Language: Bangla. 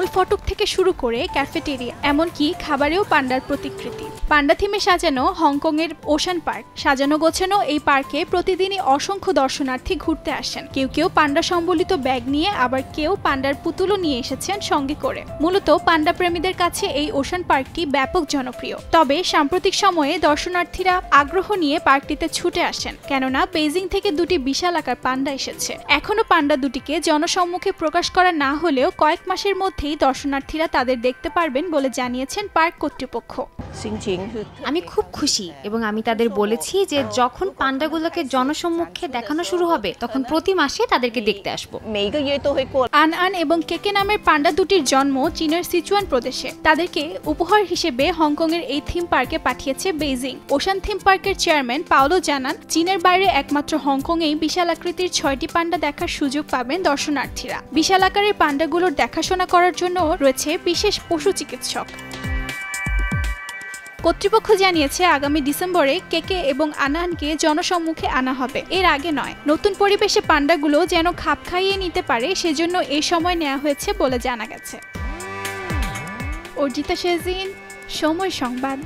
মূল ফটক থেকে শুরু করে ক্যাফেটেরিয়া এমনকি খাবারেও পান্ডার প্রতিকৃতি। পান্ডা থিমে সাজানো হংকংয়ের ওশান পার্ক। সাজানো গোছানো এই পার্কে প্রতিদিনই অসংখ্য দর্শনার্থী ঘুরতে আসেন। কেউ কেউ পান্ডা সম্বলিত ব্যাগ নিয়ে, আবার কেউ পান্ডার পুতুলও নিয়ে এসেছেন সঙ্গে করে। মূলত পান্ডা প্রেমীদের কাছে এই ওশান পার্কটি ব্যাপক জনপ্রিয়। তবে সাম্প্রতিক সময়ে দর্শনার্থীরা আগ্রহ নিয়ে পার্কটিতে ছুটে আসেন, কেননা বেইজিং থেকে দুটি বিশাল আকার পান্ডা এসেছে। এখনো পান্ডা দুটিকে জনসম্মুখে প্রকাশ করা না হলেও কয়েক মাসের মধ্যেই দর্শনার্থীরা তাদের দেখতে পারবেন বলে জানিয়েছেন পার্ক কর্তৃপক্ষ। আমি খুব খুশি এবং আমি তাদের বলেছি যে যখন পান্ডাগুলোকে জনসম্মুখে দেখানো শুরু হবে তখন প্রতি মাসে তাদেরকে দেখতে আসবো। আন এবং কেকে নামের পান্ডা দুটির জন্ম চীনের সিচুয়ান প্রদেশে। তাদেরকে উপহার হিসেবে হংকংয়ের এই থিম পার্কে পাঠিয়েছে বেইজিং। ওশান থিম পার্কের চেয়ারম্যান পাওলো জানান, চীনের বাইরে একমাত্র হংকংয়েই বিশাল আকৃতির 6টি পান্ডা দেখার সুযোগ পাবেন দর্শনার্থীরা। বিশাল আকারের পান্ডাগুলোর দেখাশোনা করার জন্য রয়েছে বিশেষ পশু চিকিৎসক। কর্তৃপক্ষ জানিয়েছে আগামী ডিসেম্বরে কেকে এবং আনানকে জনসম্মুখে আনা হবে, এর আগে নয়। নতুন পরিবেশে পান্ডাগুলো যেন খাপ খাইয়ে নিতে পারে সেজন্য এই সময় নেওয়া হয়েছে বলে জানা গেছে। অর্জিতা শেজিন, সময় সংবাদ।